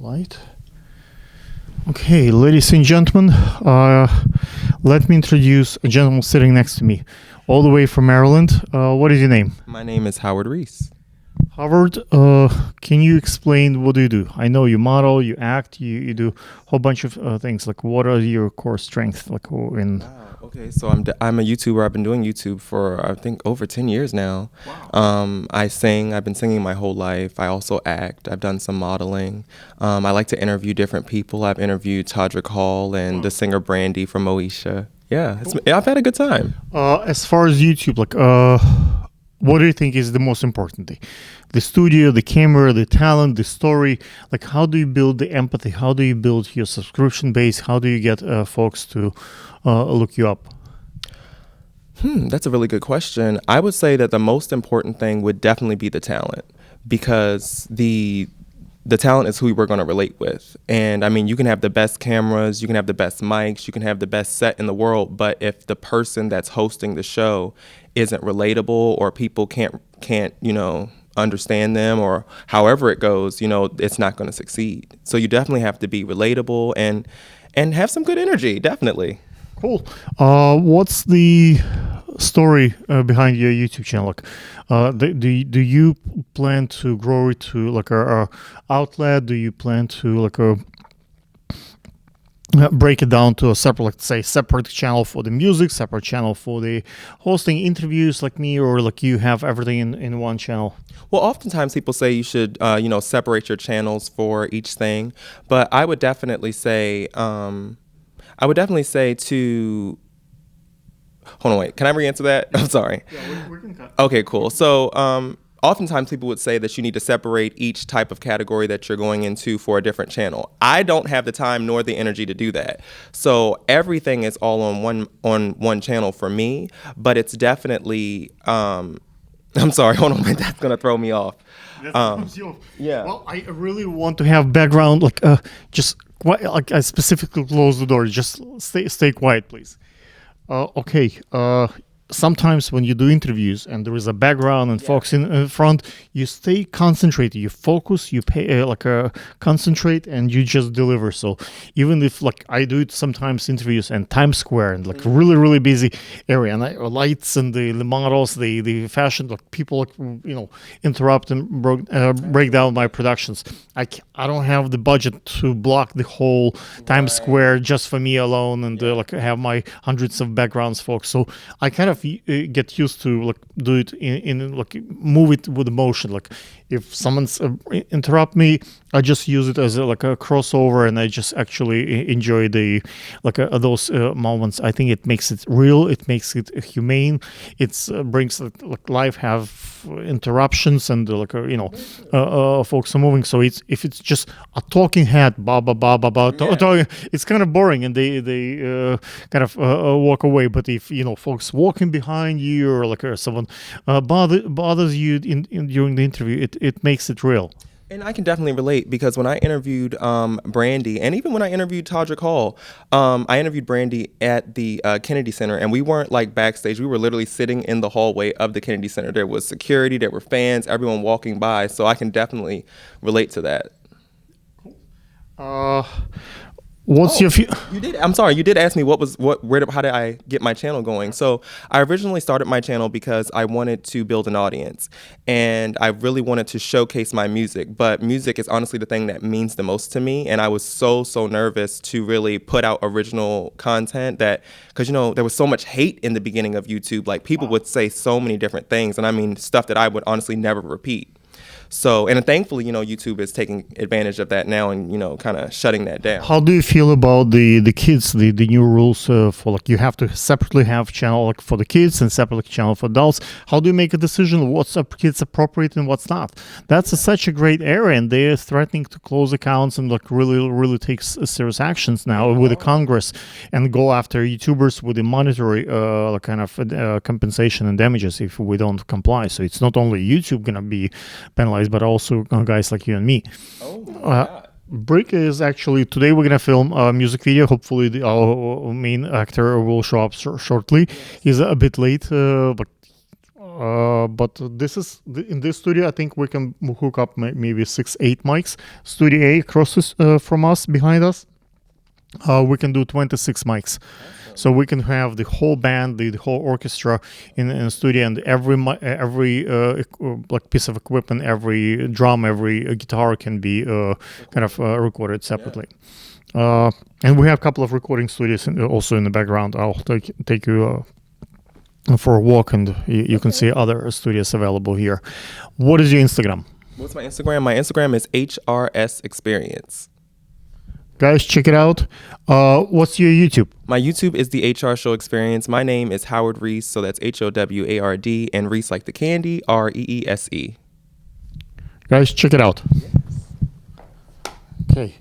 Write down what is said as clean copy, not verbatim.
Right. Okay, ladies and gentlemen, let me introduce a gentleman sitting next to me, all the way from Maryland. What is your name? My name is Howard Reese. Howard, can you explain what do you do? I know you model, you act, you do a whole bunch of things. Like, what are your core strengths? Wow. Okay, so I'm a YouTuber. I've been doing YouTube for I think over 10 years now. Wow. I sing. I've been singing my whole life. I also act. I've done some modeling. I like to interview different people. I've interviewed Todrick Hall and the singer Brandy from Moesha. Yeah, I've had a good time. As far as YouTube, what do you think is the most important thing? The studio, the camera, the talent, the story. Like, how do you build the empathy? How do you build your subscription base? How do you get folks to look you up? That's a really good question. I would say that the most important thing would definitely be the talent, because the talent is who we're going to relate with. And I mean, you can have the best cameras, you can have the best mics, you can have the best set in the world, but if the person that's hosting the show isn't relatable, or people can't understand them, or however it goes, it's not going to succeed. So you definitely have to be relatable and have some good energy, definitely. Cool. What's the story behind your YouTube channel? Do you plan to grow it to like a outlet? Do you plan to break it down to a separate, let's say, separate channel for the music, separate channel for the hosting interviews like me, or like you have everything in one channel? Well, oftentimes people say you should, separate your channels for each thing, but I would definitely say to. Hold on, wait. Can I re-answer that? I'm sorry. Yeah, we can cut. Okay, cool. So, oftentimes people would say that you need to separate each type of category that you're going into for a different channel. I don't have the time nor the energy to do that. So everything is all on one channel for me, but it's definitely. I'm sorry. Hold on, wait. That's gonna throw me off. Yeah. Well, I really want to have background, just quiet, like I specifically close the door. Just stay quiet, please. Okay. Sometimes when you do interviews and there is a background and folks in front, you stay concentrated, you focus, you pay concentrate, and you just deliver. So even if I do it sometimes interviews in Times Square and really really busy area, and lights and the models, the fashion, people interrupt and break down my productions. I don't have the budget to block the whole Times Square just for me alone and have my hundreds of backgrounds folks. So I kind of get used to do it in move it with emotion. If someone's interrupt me, I just use it as a crossover, and I just actually enjoy the those moments. I think it makes it real, it makes it humane, it brings life have interruptions and folks are moving. So if it's just a talking head, talking, it's kind of boring, and they kind of walk away. But if folks walking behind you, or someone bothers you during the interview, it makes it real. And I can definitely relate, because when I interviewed Brandy, and even when I interviewed Todrick Hall, I interviewed Brandy at the Kennedy Center, and we weren't backstage. We were literally sitting in the hallway of the Kennedy Center. There was security, there were fans, everyone walking by. So I can definitely relate to that. What's your You did. I'm sorry. You did ask me how did I get my channel going? So I originally started my channel because I wanted to build an audience, and I really wanted to showcase my music. But music is honestly the thing that means the most to me, and I was so nervous to really put out original content because there was so much hate in the beginning of YouTube. People would say so many different things, and I mean stuff that I would honestly never repeat. So, and thankfully, YouTube is taking advantage of that now and, kind of shutting that down. How do you feel about the kids, the new rules for you have to separately have channel for the kids and separate channel for adults? How do you make a decision what's kids appropriate and what's not? That's such a great area, and they're threatening to close accounts and really take serious actions now with the Congress and go after YouTubers with the monetary compensation and damages if we don't comply. So it's not only YouTube gonna be penalized, but also guys like you and me. Oh my God. Brick is actually, today we're gonna film a music video. Hopefully our main actor will show up shortly. He's a bit late, but But this is in this studio. I think we can hook up maybe 6-8 mics. Studio A across from us, behind us. We can do 26 mics. So we can have the whole band, the whole orchestra in the studio, and every like piece of equipment, every drum, every guitar can be kind of recorded separately. And we have a couple of recording studios also in the background. I'll take you for a walk, and you can see other studios available here. What is your Instagram? What's my Instagram? My Instagram is HRS Experience. Guys, check it out. What's your YouTube? My YouTube is the HR Show Experience. My name is Howard Reese, so that's HOWARD, and Reese like the candy, REESE. Guys, check it out. Okay.